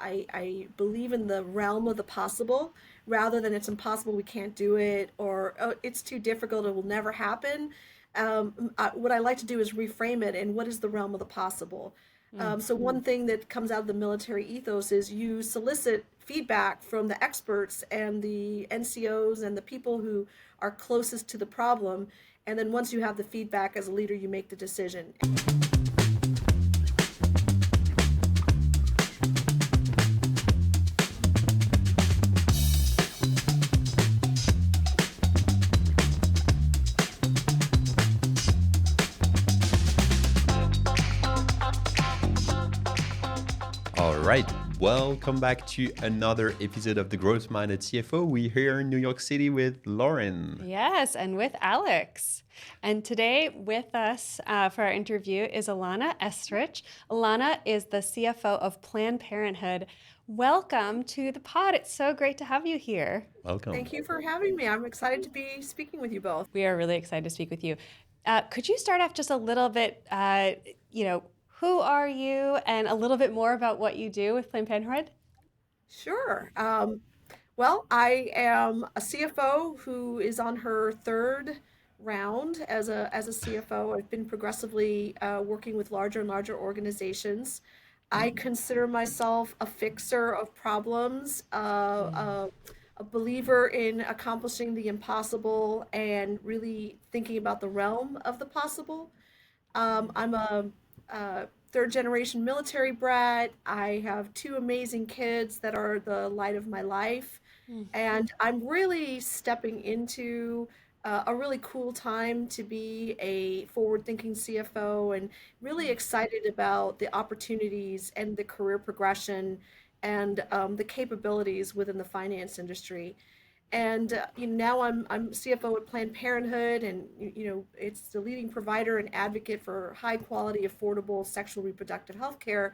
I believe in the realm of the possible rather than it's impossible, we can't do it, or oh, it's too difficult, it will never happen. What I like to do is reframe it and what is the realm of the possible. Mm. So one thing that comes out of the military ethos is you solicit feedback from the experts and the NCOs and the people who are closest to the problem. And then once you have the feedback as a leader, you make the decision. All right, welcome back to another episode of the Growth Minded CFO. We're here in New York City with Lauren. Yes, and with Alex. And today with us for our interview is Ilana Esterrich. Ilana is the CFO of Planned Parenthood. Welcome to the pod. It's so great to have you here. Welcome. Thank you for having me. I'm excited to be speaking with you both. We are really excited to speak with you. Could you start off just a little bit, who are you and a little bit more about what you do with Planned Parenthood? Sure. Well, I am a CFO who is on her third round as a CFO. I've been progressively working with larger and larger organizations. I consider myself a fixer of problems, a believer in accomplishing the impossible and really thinking about the realm of the possible. I'm a third generation military brat. I have two amazing kids that are the light of my life. Mm. And I'm really stepping into a really cool time to be a forward thinking CFO and really excited about the opportunities and the career progression and the capabilities within the finance industry. And now I'm CFO at Planned Parenthood, and it's the leading provider and advocate for high quality, affordable sexual reproductive health care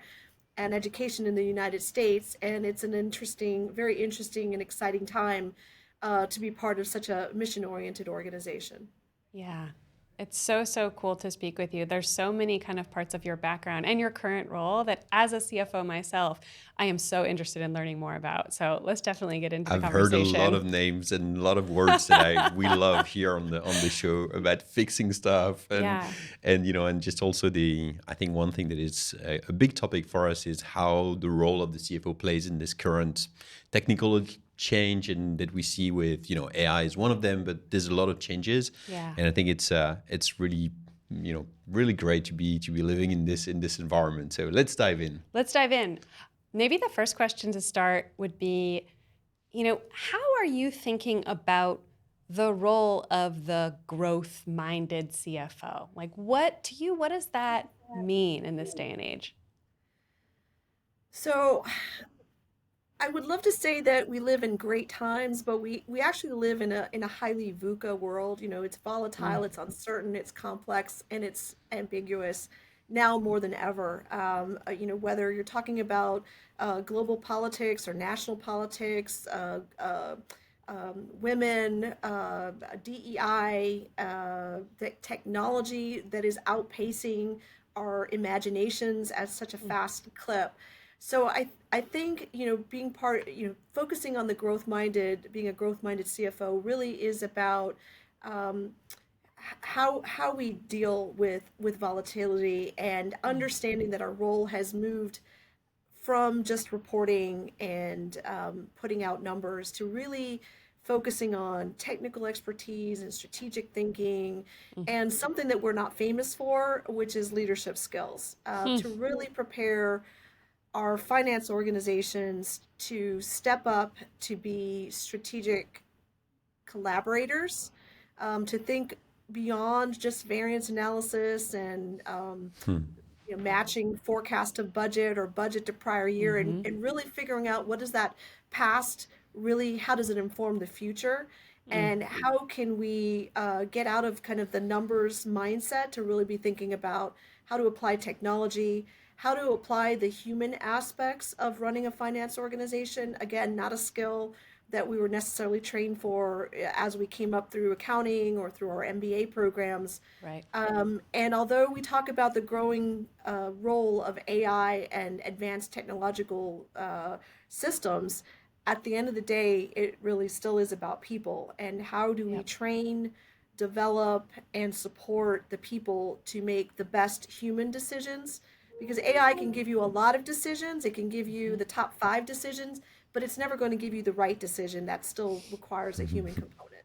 and education in the United States. And it's an interesting, very interesting and exciting time to be part of such a mission oriented organization. Yeah. It's so, so cool to speak with you. There's so many kind of parts of your background and your current role that as a CFO myself, I am so interested in learning more about. So let's definitely get into the I've heard a lot conversation. of names and a lot of words that we love here on the show about fixing stuff Yeah. and just also I think one thing that is a big topic for us is how the role of the CFO plays in this current technical change and that we see with AI is one of them, but there's a lot of changes, Yeah. and I think it's really really great to be living in this environment. So let's dive in. Let's dive in. Maybe the first question to start would be, how are you thinking about the role of the growth-minded CFO? Like, what does that mean in this day and age? So I would love to say that we live in great times, but we actually live in a highly VUCA world. It's volatile, Mm. it's uncertain, it's complex, and it's ambiguous now more than ever. Whether you're talking about global politics or national politics, women, DEI, the technology that is outpacing our imaginations at such a Mm. fast clip. So I think, being focusing on the being a growth minded CFO really is about um, how we deal with volatility and Mm. understanding that our role has moved from just reporting and putting out numbers to really focusing on technical expertise and strategic thinking Mm. and something that we're not famous for, which is leadership skills, Mm. to really prepare our finance organizations to step up to be strategic collaborators, to think beyond just variance analysis and Hmm. matching forecast of budget or budget to prior year, and, Mhm. and really figuring out what is that past really, how does it inform the future, Mm. and how can we get out of kind of the numbers mindset to really be thinking about how to apply technology, how to apply the human aspects of running a finance organization. Again, not a skill that we were necessarily trained for as we came up through accounting or through our MBA programs. Right. And although we talk about the growing role of AI and advanced technological systems, at the end of the day, it really still is about people and how do we Yep. train, develop, and support the people to make the best human decisions. Because AI can give you a lot of decisions, it can give you Mhm. the top 5 decisions, but it's never going to give you the right decision. That still requires a human component.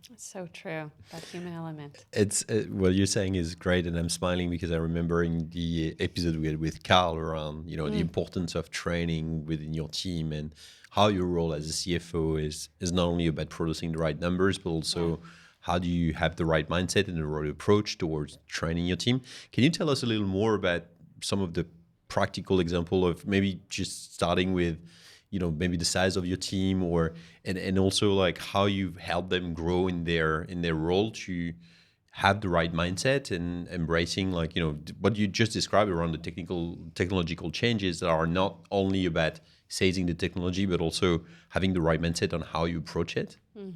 That's so true. That human element. It's what you're saying is great, and I'm smiling because I remember in the episode we had with Carl around the Mm. importance of training within your team and how your role as a CFO is not only about producing the right numbers, but Yeah. also how do you have the right mindset and the right approach towards training your team. Can you tell us a little more about some of the practical example of maybe just starting with maybe the size of your team, or and also like how you've helped them grow in their role to have the right mindset and embracing like what you just described around the technological changes that are not only about seizing the technology but also having the right mindset on how you approach it. Mm.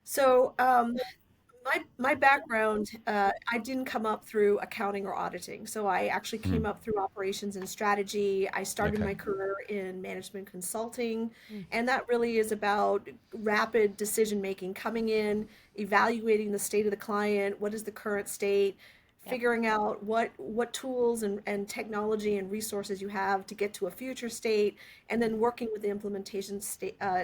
So, my background, I didn't come up through accounting or auditing. So I actually came Mm, up through operations and strategy. I started okay. my career in management consulting, Mm. and that really is about rapid decision making, coming in, evaluating the state of the client, what is the current state, Yep. figuring out what tools and technology and resources you have to get to a future state, and then working with the implementation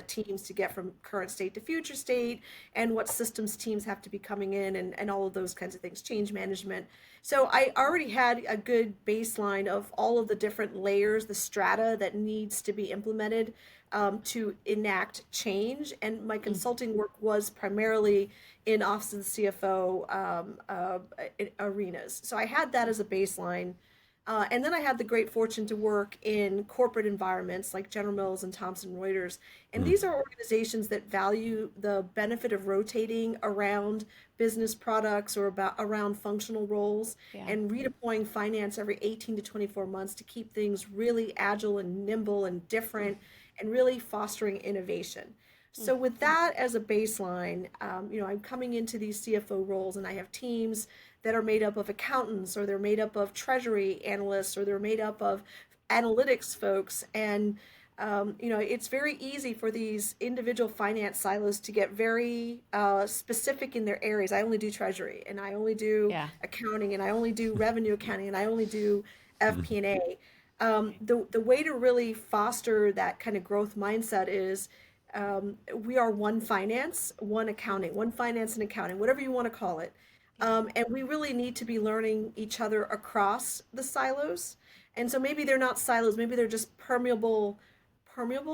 teams to get from current state to future state, and what systems teams have to be coming in, and all of those kinds of things, change management. So I already had a good baseline of all of the different layers, the strata that needs to be implemented to enact change. And my Mm. consulting work was primarily in Office of the CFO arenas. So I had that as a baseline. And then I had the great fortune to work in corporate environments like General Mills and Thomson Reuters. And Mm, these are organizations that value the benefit of rotating around business products or about around functional roles Yeah. and redeploying finance every 18 to 24 months to keep things really agile and nimble and different and really fostering innovation. Mm. So with that as a baseline, I'm coming into these CFO roles and I have teams that are made up of accountants or they're made up of treasury analysts or they're made up of analytics folks. And it's very easy for these individual finance silos to get very specific in their areas. I only do treasury, and I only do Yeah. accounting, and I only do revenue accounting, and I only do mm, FP&A. Right. The way to really foster that kind of growth mindset is we are one finance, one Mm. accounting, one finance and accounting, whatever you want to call it. Yeah. And we really need to be learning each other across the silos. And so maybe they're not silos, maybe they're just permeable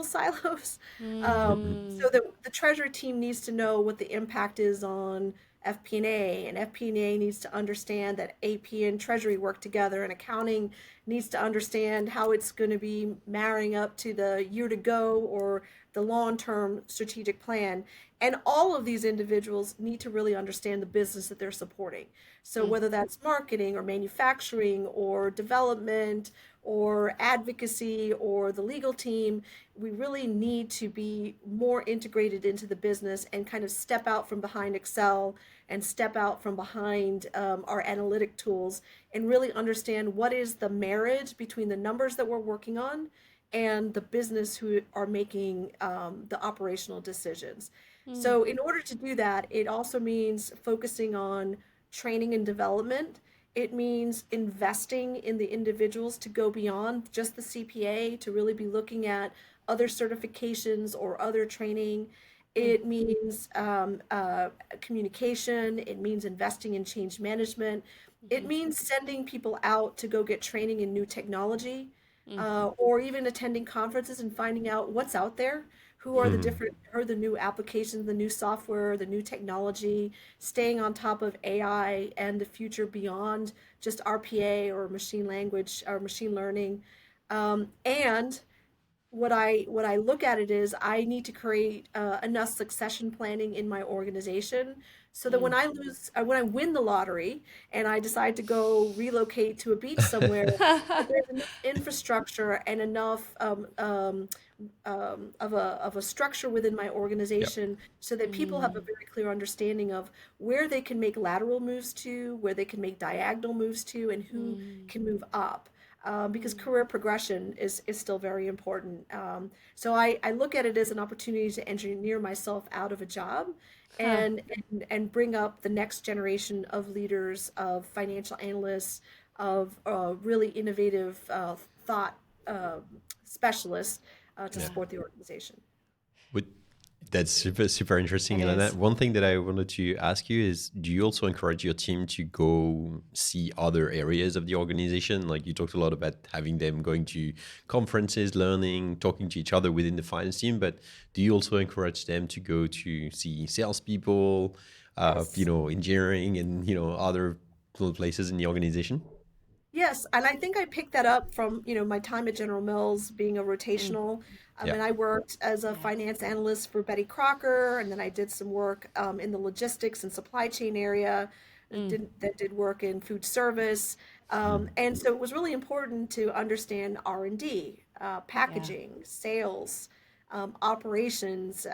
silos. Mm. So the treasury team needs to know what the impact is on FP&A, and FP&A needs to understand that AP and treasury work together, and accounting needs to understand how it's going to be marrying up to the year to go or the long-term strategic plan. And all of these individuals need to really understand the business that they're supporting. So Mm. whether that's marketing or manufacturing or development or advocacy or the legal team, we really need to be more integrated into the business and kind of step out from behind Excel and step out from behind our analytic tools and really understand what is the marriage between the numbers that we're working on and the business who are making the operational decisions. Mm. So, in order to do that, it also means focusing on training and development. It means investing in the individuals to go beyond just the CPA, to really be looking at other certifications or other training. Mm. It means communication. It means investing in change management. It Mhm. means sending people out to go get training in new technology, Mm. or even attending conferences and finding out what's out there. Who are the Mm. mm. different, who are the new applications, the new software, the new technology, staying on top of AI and the future beyond just RPA or machine language or machine learning. And what I look at it is I need to create enough succession planning in my organization so that Mm. when I win the lottery and I decide to go relocate to a beach somewhere, that there's enough infrastructure and enough of a structure within my Yep. organization so that people have a Mm. very clear understanding of where they can make lateral moves to, where they can make diagonal moves to, and who Mm. can move up. Because Mm. career progression is still very important. So I look at it as an opportunity to engineer myself out of a job Huh. and bring up the next generation of leaders, of financial analysts, of really innovative thought uh, specialists to Yeah. Yeah. support the organization. Would That's super interesting, It Ilana. is. One thing that I wanted to ask you is, do you also encourage your team to go see other areas of the organization? Like you talked a lot about having them going to conferences, learning, talking to each other within the finance team, but do you also encourage them to go to see salespeople, Yes. engineering, and other cool places in the organization? Yes, and I think I picked that up from, my time at General Mills being a Mm. rotational. Yeah. And I worked as a Yeah. finance analyst for Betty Crocker, and then I did some work in the logistics and supply chain area. Mm. Did work in food service, Mm. and so it was really important to understand R&D, Yeah. packaging, sales, operations,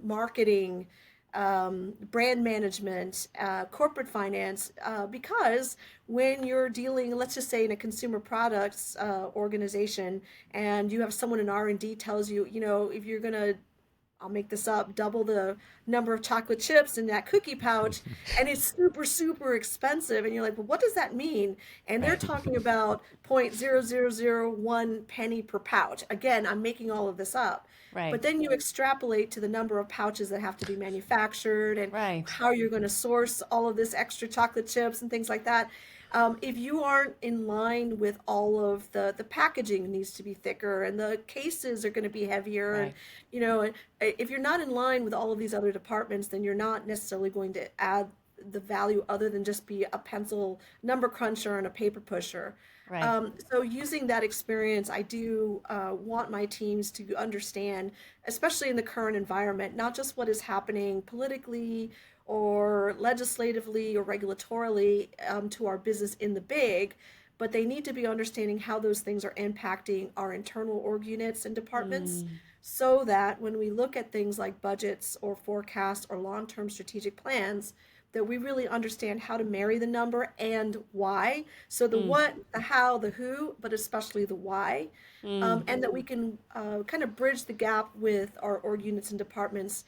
marketing, brand management, corporate finance, because when you're dealing, let's just say in a consumer products organization, and you have someone in R&D tells you, if you're gonna, I'll make this up, double the number of chocolate chips in that cookie pouch, and it's super, super expensive. And you're like, well, what does that mean? And they're Right. talking about 0.0001 penny per pouch. Again, I'm making all of this up. Right. But then you extrapolate to the number of pouches that have to be manufactured and Right. how you're going to source all of this extra chocolate chips and things like that. If you aren't in line with all of the packaging needs to be thicker and the cases are going to be heavier, and Right. if you're not in line with all of these other departments, then you're not necessarily going to add the value other than just be a pencil number cruncher and a paper pusher. Right. So using that experience, I do want my teams to understand, especially in the current environment, not just what is happening politically or legislatively or regulatorily to our business in the big, but they need to be understanding how those things are impacting our internal org units and departments Mm. so that when we look at things like budgets or forecasts or long-term strategic plans, that we really understand how to marry the number and why. So the Mm. what, the how, the who, but especially the why. Mm. And that we can kind of bridge the gap with our org units and departments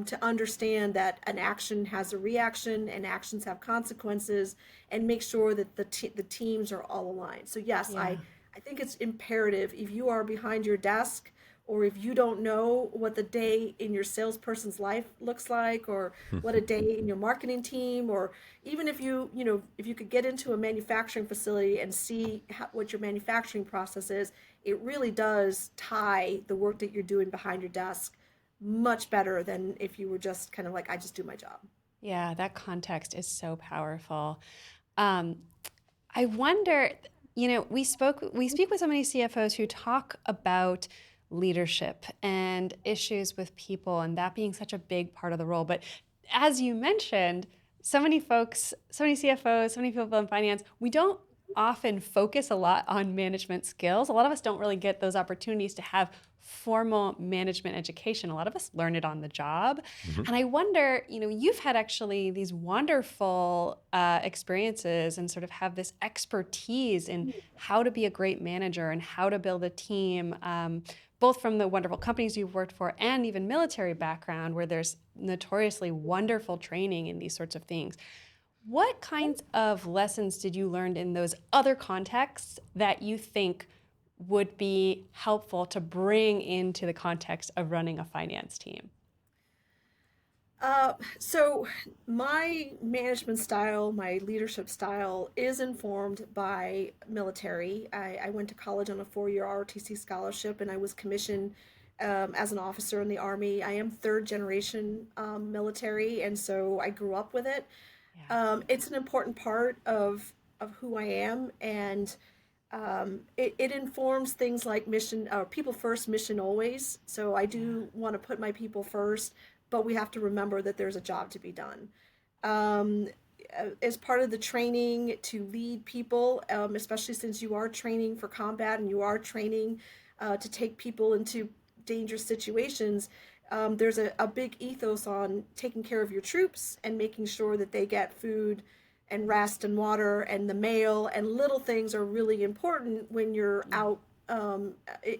to understand that an action has a reaction and actions have consequences, and make sure that the teams are all aligned. So yes, Yeah. I think it's imperative if you are behind your desk or if you don't know what the day in your salesperson's life looks like, or what a day in your marketing team, or even if if you could get into a manufacturing facility and see what your manufacturing process is, it really does tie the work that you're doing behind your desk much better than if you were just kind of like, I just do my job. Yeah. That context is so powerful. Um, I wonder, we speak with so many CFOs who talk about leadership and issues with people and that being such a big part of the role. But as you mentioned, so many folks, so many CFOs, so many people in finance, we don't often focus a lot on management skills. A lot of us don't really get those opportunities to have formal management education. A lot of us learn it on the job. Mhm. And I wonder, you've had actually these wonderful experiences and sort of have this expertise in how to be a great manager and how to build a team, both from the wonderful companies you've worked for and even military background where there's notoriously wonderful training in these sorts of things. What kinds of lessons did you learn in those other contexts that you think would be helpful to bring into the context of running a finance team? So my management style, my leadership style is informed by military. I went to college on a 4-year ROTC scholarship and I was commissioned as an officer in the Army. I am third generation military, and so I grew up with it. Yeah. It's an important part of who I am, and It informs things like mission, people first, mission always. So I Yeah. do want to put my people first, but we have to remember that there's a job to be done. Um, as part of the training to lead people, especially since you are training for combat and you are training to take people into dangerous situations, there's a big ethos on taking care of your troops and making sure that they get food and rest and water and the mail and little things are really important when you're Mm. out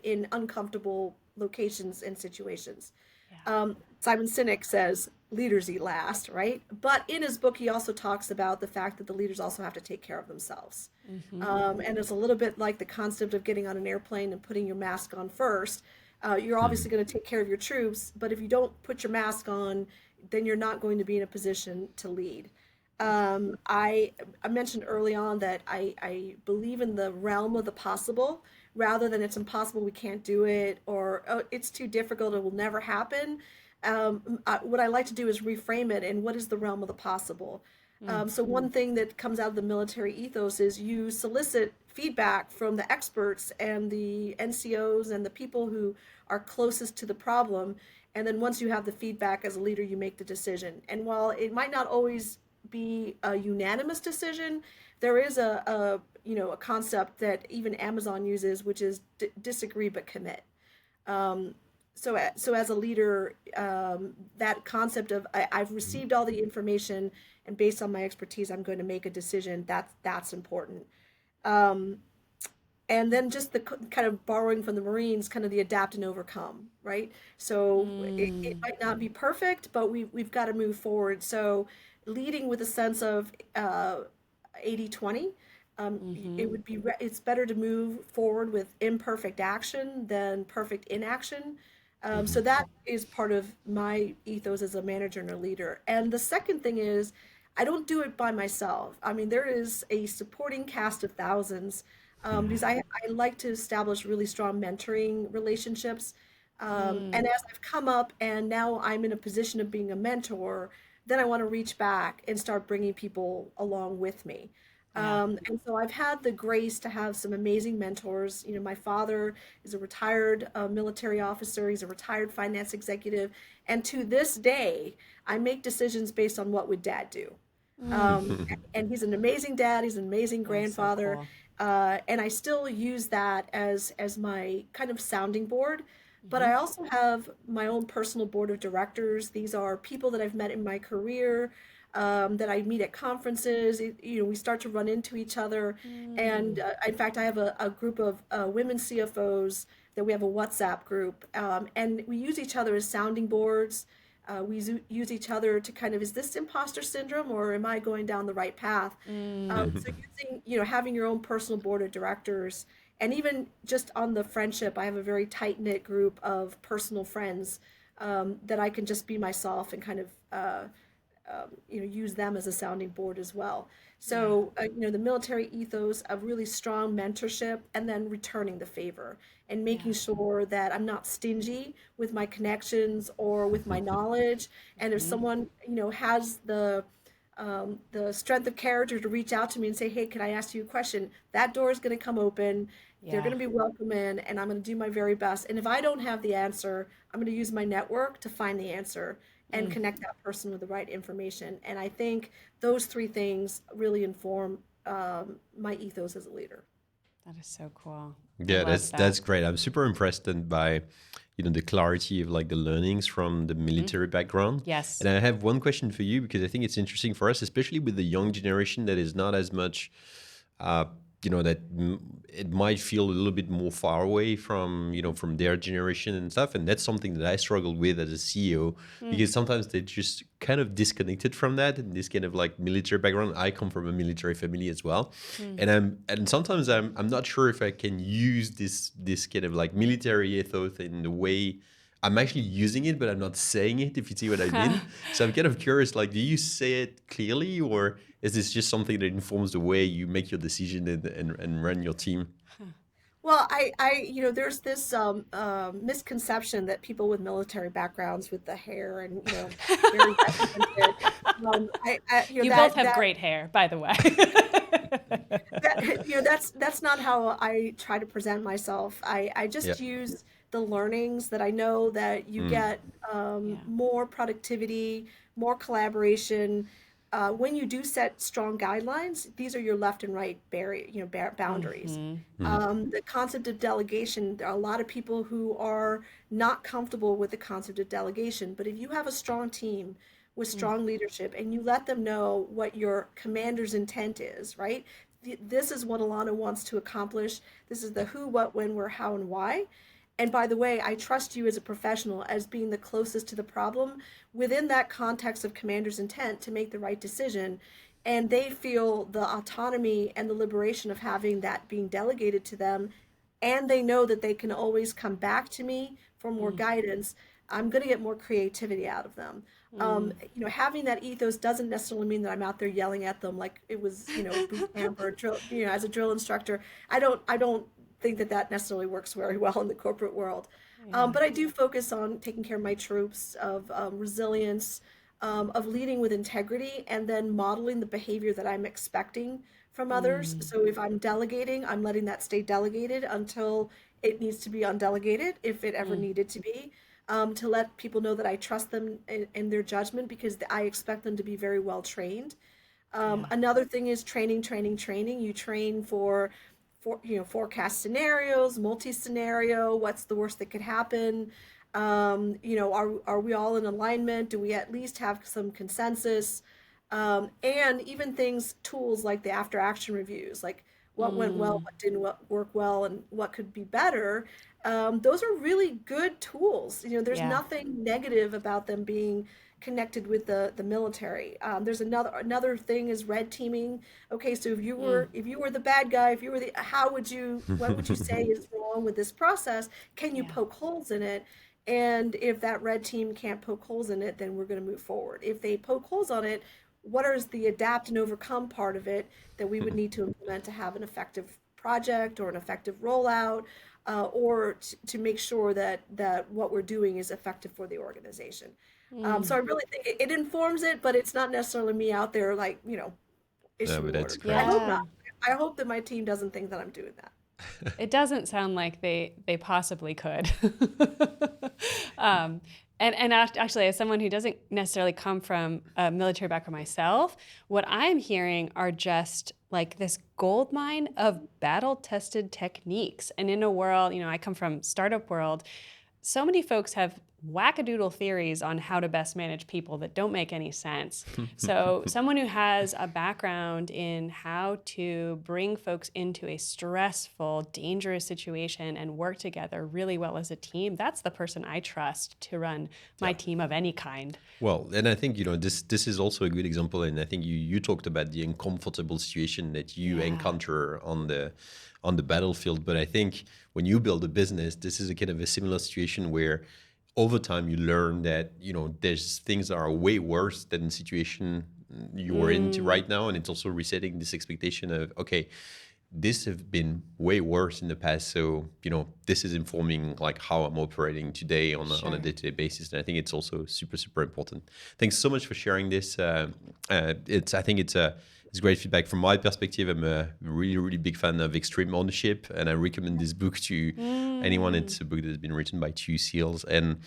in uncomfortable locations and situations. Yeah. Simon Sinek says leaders eat last, right? But in his book, he also talks about the fact that the leaders also have to take care of themselves. Mm-hmm. And it's a little bit like the concept of getting on an airplane and putting your mask on first. You're obviously going to take care of your troops, but if you don't put your mask on, then you're not going to be in a position to lead. I mentioned early on that I believe in the realm of the possible rather than it's impossible, we can't do it, or oh, it's too difficult, it will never happen. What I like to do is reframe it and what is the realm of the possible. Mm. So one thing that comes out of the military ethos is you solicit feedback from the experts and the NCOs and the people who are closest to the problem. And then once you have the feedback as a leader, you make the decision. And while it might not always be a unanimous decision, there is a concept that even Amazon uses, which is disagree but commit. Um, so as a leader, that concept of I've received all the information and based on my expertise, I'm going to make a decision. That's important. Um, and then just the kind of borrowing from the Marines, kind of the adapt and overcome, right? So it Mm. might not be perfect, but we've got to move forward. So leading with a sense of 80-20, Mm-hmm. it would be it's better to move forward with imperfect action than perfect inaction. So that is part of my ethos as a manager and a leader. And the second thing is, I don't do it by myself. I mean, there is a supporting cast of thousands because I like to establish really strong mentoring relationships. Mm. And as I've come up and now I'm in a position of being a mentor, then I want to reach back and start bringing people along with me. Yeah. And so I've had the grace to have some amazing mentors. You know, my father is a retired military officer, he's a retired finance executive. And to this day, I make decisions based on what would dad do. Mm. Um, and he's an amazing dad, he's an amazing That's so grandfather. cool. And I still use that as my kind of sounding board. But Mm-hmm. I also have my own personal board of directors. These are people that I've met in my career, that I meet at conferences. We start to run into each other. And Mm. in fact, I have a group of women CFOs that we have a WhatsApp group. And we use each other as sounding boards. Use each other to kind of, is this imposter syndrome or am I going down the right path? Mm. So using, having your own personal board of directors, and even just on the friendship, I have a very tight knit group of personal friends that I can just be myself and kind of use them as a sounding board as well. Yeah. So the military ethos of really strong mentorship and then returning the favor and making Yeah. sure that I'm not stingy with my connections or with my knowledge. And if Mm-hmm. someone has the strength of character to reach out to me and say, "Hey, can I ask you a question?" That door is going to come open. They're going Yeah. to be welcome in, and I'm going to do my very best. And if I don't have the answer, I'm going to use my network to find the answer and Mm. connect that person with the right information. And I think those three things really inform my ethos as a leader. That is so cool. I Yeah, love that's that. great. I'm super impressed and by the clarity of like the learnings from the Mm-hmm. military background. Yes. And I have one question for you because I think it's interesting for us, especially with the young generation that is not as much uh, it might feel a little bit more far away from from their generation and stuff, and that's something that I struggled with as a CEO Mm. because sometimes they're just kind of disconnected from that and this kind of like military background. I come from a military family as well, Mm. and sometimes I'm not sure if I can use this kind of like military ethos in the way I'm actually using it, but I'm not saying it, if you see what I mean. So I'm kind of curious, like, do you say it clearly, or is this just something that informs the way you make your decision and run your team? Well, there's this misconception that people with military backgrounds with the hair and, very regimented, You both have great hair, by the way. that's not how I try to present myself. I Yeah. just use the learnings that I know that you Mm. get Yeah. more productivity, more collaboration. When you do set strong guidelines, these are your left and right boundaries. Mm-hmm. Mm. The concept of delegation, there are a lot of people who are not comfortable with the concept of delegation, but if you have a strong team with strong leadership and you let them know what your commander's intent is, right? This is what Ilana wants to accomplish. This is the who, what, when, where, how, and why. And by the way, I trust you as a professional as being the closest to the problem within that context of commander's intent to make the right decision. And they feel the autonomy and the liberation of having that being delegated to them. And they know that they can always come back to me for more guidance. I'm going to get more creativity out of them. Having that ethos doesn't necessarily mean that I'm out there yelling at them like it was, boot camp or drill, as a drill instructor. I don't think that that necessarily works very well in the corporate world. Yeah. But I do focus on taking care of my troops, of resilience, of leading with integrity, and then modeling the behavior that I'm expecting from others. So if I'm delegating, I'm letting that stay delegated until it needs to be undelegated, if it ever needed to be. To let people know that I trust them in their judgment because I expect them to be very well trained. Yeah. Another thing is training, training, training. You train for forecast scenarios, multi-scenario. What's the worst that could happen? Are we all in alignment? Do we at least have some consensus? And even tools like the after action reviews, like what went well, what didn't work well, and what could be better. Those are really good tools. There's Yeah. nothing negative about them being connected with the military. There's another thing is red teaming. Okay, so if you were the bad guy, if you were the what would you say is wrong with this process? Can you Yeah. poke holes in it? And if that red team can't poke holes in it, then we're going to move forward. If they poke holes on it, what is the adapt and overcome part of it that we would need to implement to have an effective project or an effective rollout, or to make sure that what we're doing is effective for the organization. So I really think it informs it, but it's not necessarily me out there like, No, issuing but that's orders. I great. hope Yeah. not. I hope that my team doesn't think that I'm doing that. It doesn't sound like they possibly could. um, and actually, as someone who doesn't necessarily come from a military background myself, what I'm hearing are just like this gold mine of battle tested techniques. And in a world, I come from startup world, so many folks have wackadoodle theories on how to best manage people that don't make any sense. So, someone who has a background in how to bring folks into a stressful, dangerous situation and work together really well as a team, that's the person I trust to run my Yeah. team of any kind. Well, and I think this is also a good example, and I think you talked about the uncomfortable situation that you Yeah. encounter on the battlefield. But I think when you build a business, this is a kind of a similar situation where over time you learn that there's things that are way worse than the situation you are in right now, and it's also resetting this expectation of okay, this have been way worse in the past, so this is informing like how I'm operating today on a Sure. day-to-day basis, and I think it's also super important. Thanks so much for sharing this. I think it's great feedback from my perspective. I'm a really big fan of extreme ownership, and I recommend this book to anyone. It's a book that has been written by two SEALs, and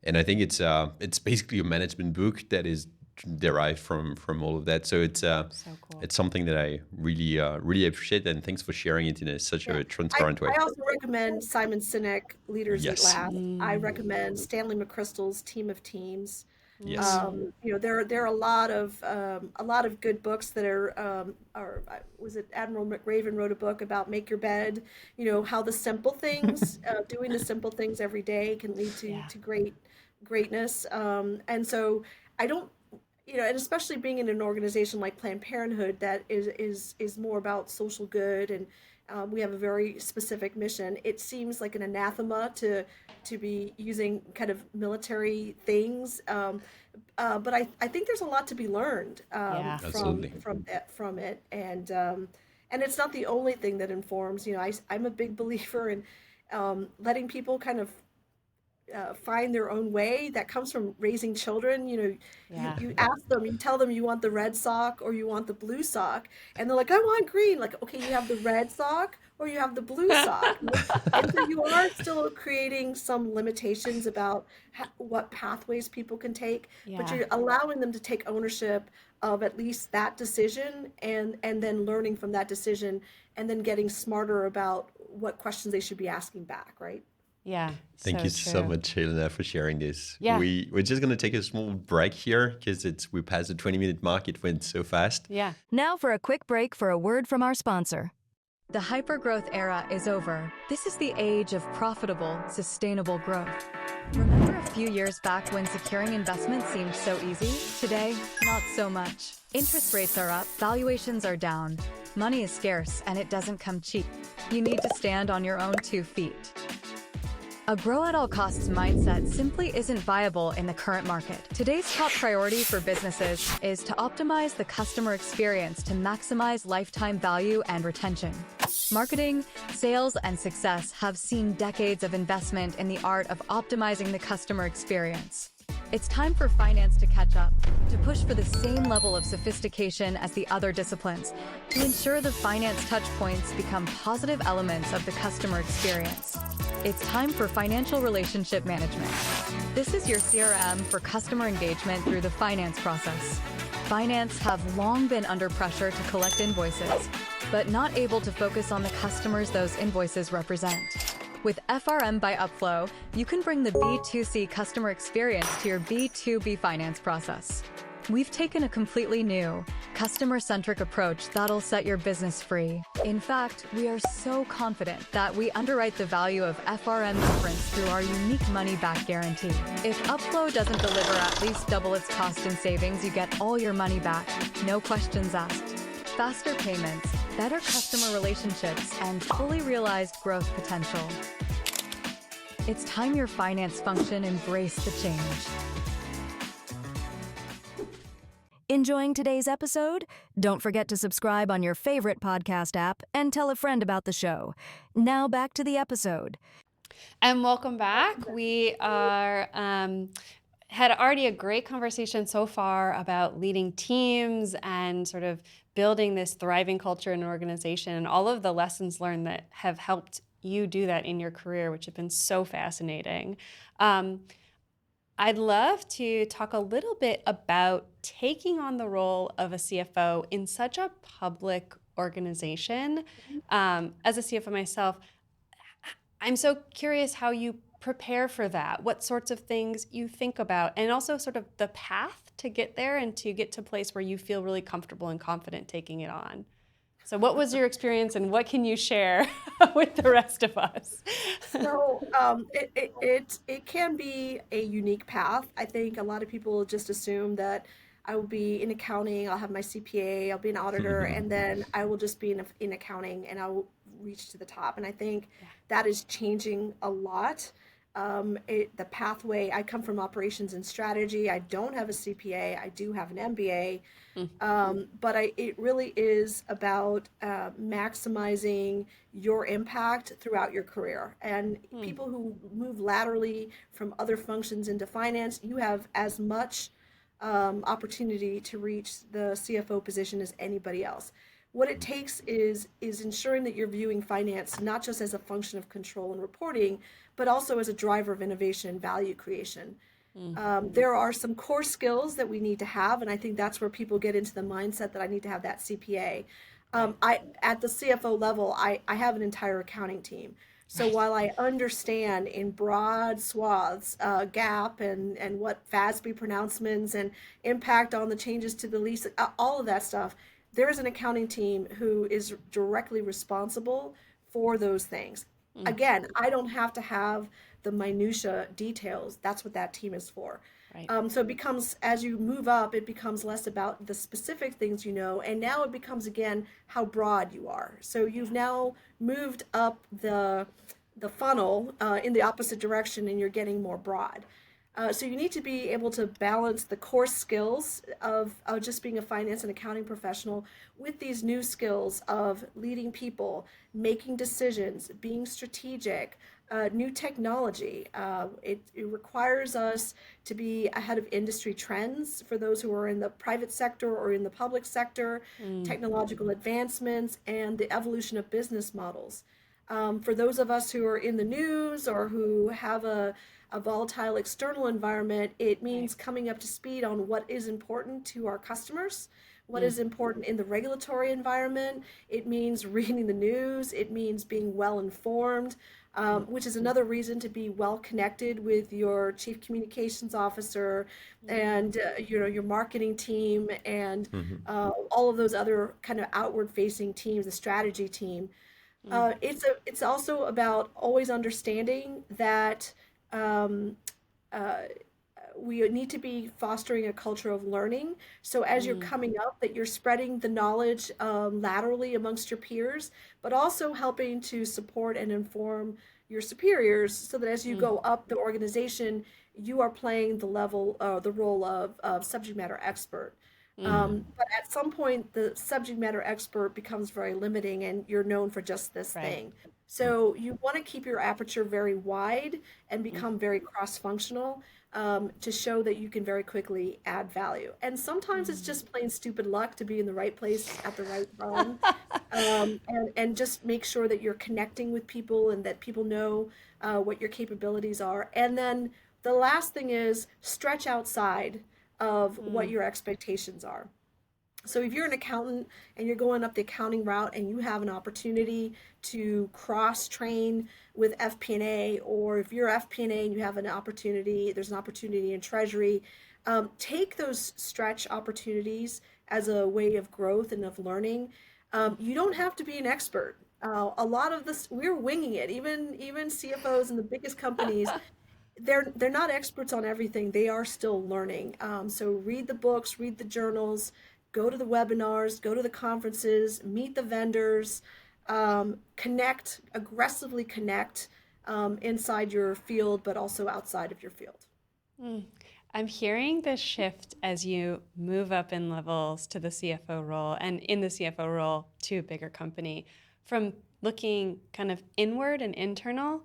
I think it's basically a management book that is derived from all of that. So So cool. it's something that I really appreciate, and thanks for sharing it in such Yeah. a I, transparent way. I also recommend Simon Sinek, Leaders Eat Yes, Last. I recommend Stanley McChrystal's Team of Teams. yes, There are a lot of good books that was it Admiral McRaven wrote a book about make your bed, how the simple things, doing the simple things every day can lead to Yeah. to greatness. And so I don't, and especially being in an organization like Planned Parenthood that is more about social good, and we have a very specific mission. It seems like an anathema to be using kind of military things, but I think there's a lot to be learned Yeah. from absolutely. from it, and it's not the only thing that informs. I'm a big believer in letting people kind of find their own way. That comes from raising children. Yeah. You ask them, you tell them you want the red sock or you want the blue sock, and they're like, I want green. Like, okay, you have the red sock or you have the blue sock. And so you are still creating some limitations about what pathways people can take, but Yeah. you're allowing them to take ownership of at least that decision, and then learning from that decision, and then getting smarter about what questions they should be asking back, right? Yeah. Thank So you so true. much, Helena, for sharing this. Yeah. We're just gonna take a small break here because we passed the 20-minute mark. It went so fast. Yeah. Now for a quick break for a word from our sponsor. The hypergrowth era is over. This is the age of profitable, sustainable growth. Remember a few years back when securing investment seemed so easy? Today, not so much. Interest rates are up, valuations are down. Money is scarce, and it doesn't come cheap. You need to stand on your own 2 feet. A grow at all costs mindset simply isn't viable in the current market. Today's top priority for businesses is to optimize the customer experience to maximize lifetime value and retention. Marketing, sales, and success have seen decades of investment in the art of optimizing the customer experience. It's time for finance to catch up, to push for the same level of sophistication as the other disciplines, to ensure the finance touch points become positive elements of the customer experience. It's time for financial relationship management. This is your CRM for customer engagement through the finance process. Finance have long been under pressure to collect invoices, but not able to focus on the customers those invoices represent. With FRM by Upflow, you can bring the B2C customer experience to your B2B finance process. We've taken a completely new, customer-centric approach that'll set your business free. In fact, we are so confident that we underwrite the value of FRM difference through our unique money-back guarantee. If Upflow doesn't deliver at least double its cost in savings, you get all your money back, no questions asked. Faster payments, better customer relationships, and fully realized growth potential. It's time your finance function embraced the change. Enjoying today's episode? Don't forget to subscribe on your favorite podcast app and tell a friend about the show. Now back to the episode. And welcome back. We are had already a great conversation so far about leading teams and sort of building this thriving culture in an organization, and all of the lessons learned that have helped you do that in your career, which have been so fascinating. I'd love to talk a little bit about taking on the role of a CFO in such a public organization. As a CFO myself, I'm so curious how you prepare for that, what sorts of things you think about, and also sort of the path to get there and to get to a place where you feel really comfortable and confident taking it on. So what was your experience, and what can you share with the rest of us? So it can be a unique path. I think a lot of people just assume that I will be in accounting, I'll have my CPA, I'll be an auditor, and then I will just be in accounting and I will reach to the top. And I think that is changing a lot. The pathway, I come from operations and strategy. I don't have a CPA. I do have an MBA. But it really is about maximizing your impact throughout your career. And people who move laterally from other functions into finance, you have as much opportunity to reach the CFO position as anybody else. What it takes is ensuring that you're viewing finance not just as a function of control and reporting, but also as a driver of innovation and value creation. There are some core skills that we need to have, and I think that's where people get into the mindset that I need to have that CPA. At the CFO level, I have an entire accounting team. So while I understand in broad swaths GAAP and what FASB pronouncements and impact on the changes to the lease, all of that stuff, there is an accounting team who is directly responsible for those things. Again, I don't have to have the minutia details. That's what that team is for. Right. So it becomes, as you move up, it becomes less about the specific things you know, and now it becomes, again, how broad you are. So you've now moved up the funnel in the opposite direction, and you're getting more broad. So you need to be able to balance the core skills of just being a finance and accounting professional with these new skills of leading people, making decisions, being strategic, new technology. It requires us to be ahead of industry trends for those who are in the private sector or in the public sector, Mm, technological advancements, and the evolution of business models. For those of us who are in the news or who have a volatile external environment, it right. means coming up to speed on what is important to our customers, what Mm, is important in the regulatory environment. It means reading the news. It means being well informed, mm, which is another reason to be well connected with your chief communications officer mm, and your marketing team and Mhm. all of those other kind of outward facing teams, the strategy team. mm, It's also about always understanding that um, uh, we need to be fostering a culture of learning. So as you're mm, coming up, that you're spreading the knowledge laterally amongst your peers, but also helping to support and inform your superiors, so that as you mm, go up the organization, you are playing the role of subject matter expert. mm, But at some point, the subject matter expert becomes very limiting, and you're known for just this right. thing. So you want to keep your aperture very wide and Mm, become very cross-functional, to show that you can very quickly add value. And sometimes it's mm. just plain stupid luck to be in the right place at the right time. And just make sure that you're connecting with people and that people know what your capabilities are. And then the last thing is stretch outside of what Mm, your expectations are. So if you're an accountant and you're going up the accounting route and you have an opportunity to cross train with FP&A, or if you're FP&A and you have an opportunity, there's an opportunity in treasury, take those stretch opportunities as a way of growth and of learning. mm, You don't have to be an expert. A lot of this, we're winging it. Even CFOs in the biggest companies, they're not experts on everything. They are still learning. So read the books, read the journals, go to the webinars, go to the conferences, meet the vendors, connect, aggressively connect inside your field, but also outside of your field. mm. I'm hearing this shift as you move up in levels to the CFO role and in the CFO role to a bigger company from looking kind of inward and internal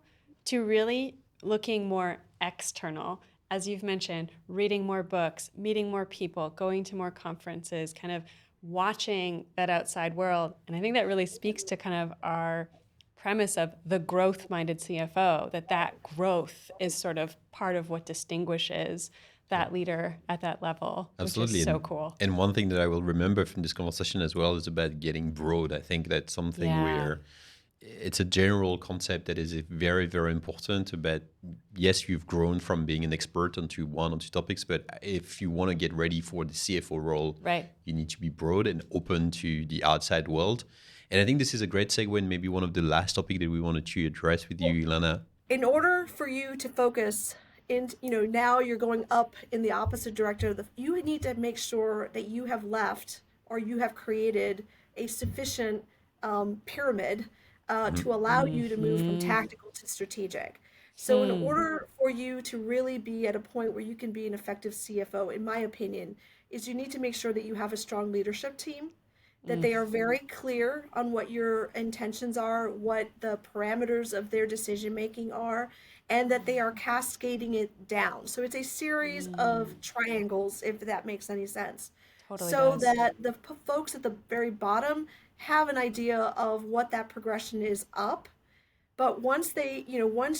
to really looking more external. As you've mentioned, reading more books, meeting more people, going to more conferences, kind of watching that outside world. And I think that really speaks to kind of our premise of the growth minded CFO, that growth is sort of part of what distinguishes that leader at that level, which is Absolutely. so cool. And one thing that I will remember from this conversation as well is about getting broad. I think that's something Yeah. where it's a general concept that is very, very important about, yes, you've grown from being an expert onto one or two topics, but if you want to get ready for the CFO role, Right. you need to be broad and open to the outside world. And I think this is a great segue and maybe one of the last topic that we wanted to address with you, Ilana. In order for you to focus in, now you're going up in the opposite direction, you need to make sure that you have left or you have created a sufficient pyramid to allow you to move from Mm-hmm. tactical to strategic. So in Hmm. order for you to really be at a point where you can be an effective CFO, in my opinion, is you need to make sure that you have a strong leadership team, that Mm, they are very clear on what your intentions are, what the parameters of their decision making are, and that they are cascading it down. So it's a series mm, of triangles, if that makes any sense, totally so does. that the folks at the very bottom have an idea of what that progression is up. But once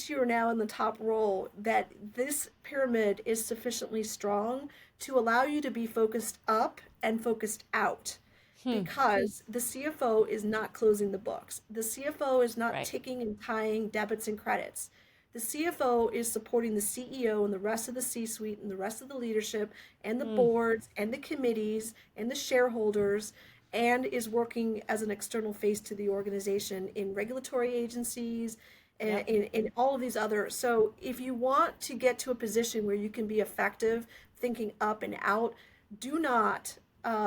you're now in the top role, that this pyramid is sufficiently strong to allow you to be focused up and focused out, Hmm. because the CFO is not closing the books. The CFO is not Right. ticking and tying debits and credits. The CFO is supporting the CEO and the rest of the C suite and the rest of the leadership and the Mm, boards and the committees and the shareholders, and is working as an external face to the organization in regulatory agencies and yep. in all of these other. So if you want to get to a position where you can be effective thinking up and out, do not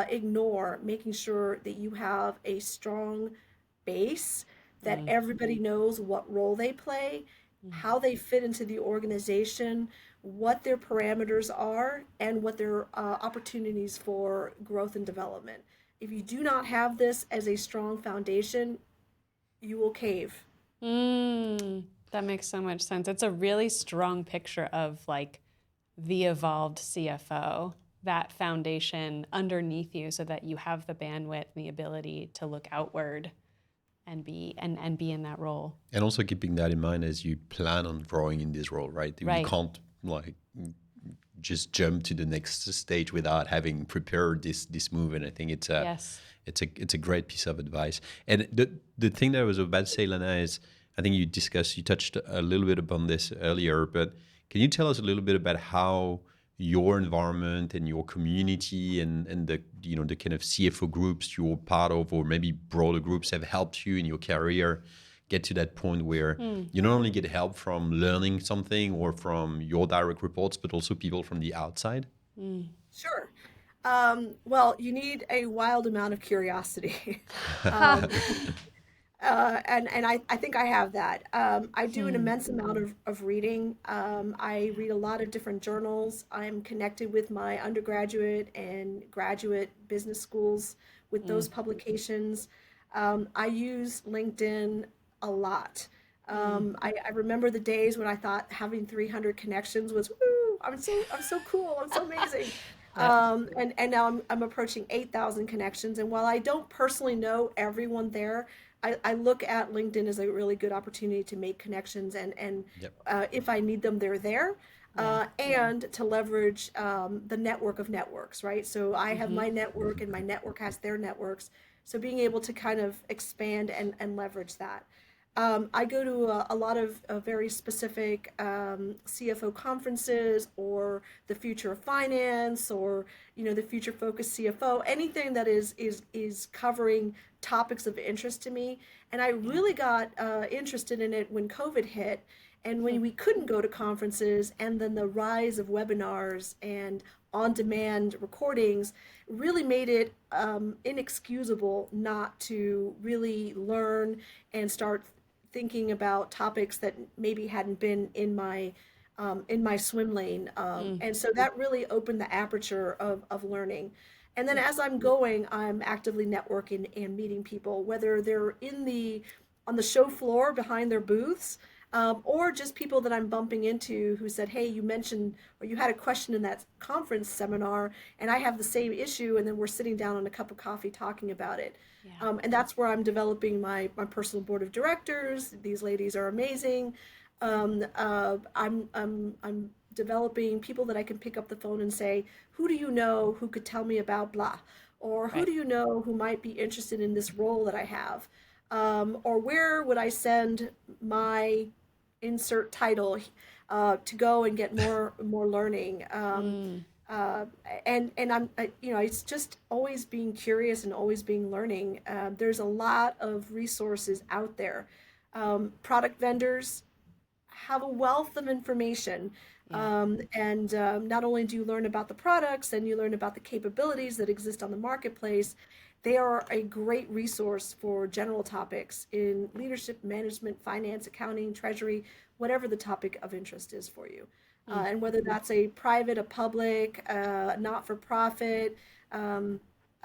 ignore making sure that you have a strong base, that Mm, everybody knows what role they play, mm. how they fit into the organization, what their parameters are, and what their opportunities for growth and development. If you do not have this as a strong foundation, you will cave. Mm. That makes so much sense. It's a really strong picture of like the evolved CFO, that foundation underneath you so that you have the bandwidth and the ability to look outward and be in that role. And also keeping that in mind as you plan on growing in this role, right? You Right. can't like just jump to the next stage without having prepared this move. And I think Yes. it's a great piece of advice. And the thing that I was about to say, Lana, is I think you touched a little bit upon this earlier, but can you tell us a little bit about how your environment and your community and the the kind of CFO groups you're part of, or maybe broader groups, have helped you in your career get to that point where you not only get help from learning something or from your direct reports, but also people from the outside? Sure. Well, you need a wild amount of curiosity. Ha. um, and I think I have that. I do an immense amount of reading. I read a lot of different journals. I'm connected with my undergraduate and graduate business schools with those publications. I use LinkedIn a lot. I remember the days when I thought having 300 connections was, woo, I'm so cool, I'm so amazing. Yep. And now I'm approaching 8,000 connections. And while I don't personally know everyone there, I look at LinkedIn as a really good opportunity to make connections, and Yep. if I need them, they're there. And to leverage the network of networks, right? So I have my network, and my network has their networks. So being able to kind of expand and leverage that. I go to a lot of very specific CFO conferences, or the future of finance, or the future focused CFO. Anything that is covering topics of interest to me. And I really got interested in it when COVID hit, and when we couldn't go to conferences, and then the rise of webinars and on-demand recordings really made it inexcusable not to really learn and start thinking about topics that maybe hadn't been in my swim lane. And so that really opened the aperture of learning. And then as I'm going, I'm actively networking and meeting people, whether they're on the show floor behind their booths, or just people that I'm bumping into who said, hey, you mentioned, or you had a question in that conference seminar, and I have the same issue, and then we're sitting down on a cup of coffee talking about it. Yeah. And that's where I'm developing my personal board of directors. These ladies are amazing. I'm developing people that I can pick up the phone and say, who do you know who could tell me about blah? Or who Right. do you know who might be interested in this role that I have? Or where would I send my insert title to go and get more learning? And it's just always being curious and always being learning. There's a lot of resources out there. Product vendors have a wealth of information. Yeah. And not only do you learn about the products and you learn about the capabilities that exist on the marketplace, they are a great resource for general topics in leadership, management, finance, accounting, treasury, whatever the topic of interest is for you. And whether that's a private, a public, not-for-profit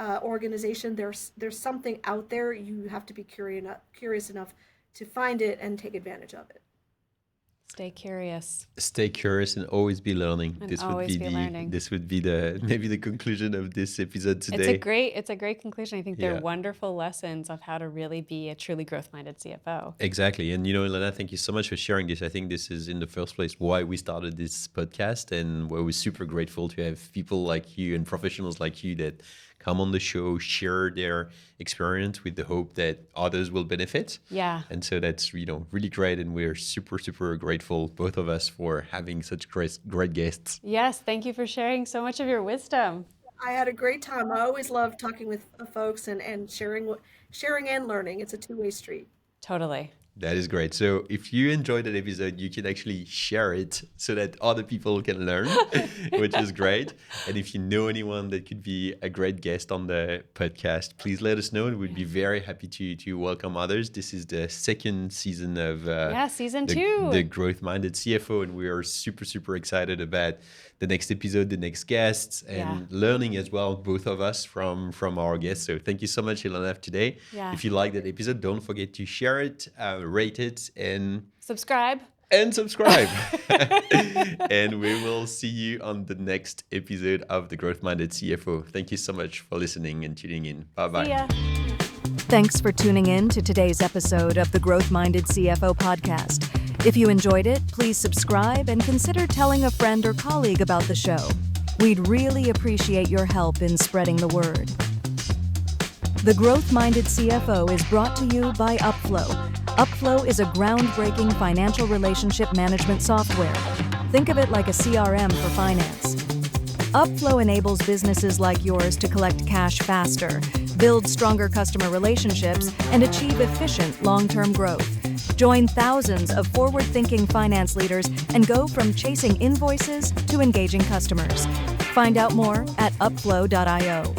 organization, there's something out there. You have to be curious enough to find it and take advantage of it. Stay curious. Stay curious and always be learning. And always be learning. This would be the maybe the conclusion of this episode today. It's a great conclusion. I think they're Yeah. wonderful lessons of how to really be a truly growth-minded CFO. Exactly. And Elena, thank you so much for sharing this. I think this is in the first place why we started this podcast, and we're super grateful to have people like you and professionals like you that come on the show, share their experience with the hope that others will benefit. Yeah. And so that's really great, and we're super, super grateful, both of us, for having such great guests. Yes, thank you for sharing so much of your wisdom. I had a great time. I always love talking with folks and sharing and learning. It's a two-way street. Totally. That is great. So if you enjoyed that episode, you can actually share it so that other people can learn, which is great. And if you know anyone that could be a great guest on the podcast, please let us know. And we'd be very happy to welcome others. This is the second season of season 2. The Growth Minded CFO. And we are super, super excited about the next episode, the next guests, and learning as well, both of us from our guests. So thank you so much, Ilana, today. Yeah. If you like that episode, don't forget to share it, rate it, and Subscribe. And subscribe. And we will see you on the next episode of The Growth Minded CFO. Thank you so much for listening and tuning in. Bye-bye. See ya. Thanks for tuning in to today's episode of the Growth Minded CFO podcast. If you enjoyed it, please subscribe and consider telling a friend or colleague about the show. We'd really appreciate your help in spreading the word. The Growth Minded CFO is brought to you by Upflow. Upflow is a groundbreaking financial relationship management software. Think of it like a CRM for finance. Upflow enables businesses like yours to collect cash faster, build stronger customer relationships, and achieve efficient long-term growth. Join thousands of forward-thinking finance leaders and go from chasing invoices to engaging customers. Find out more at upflow.io.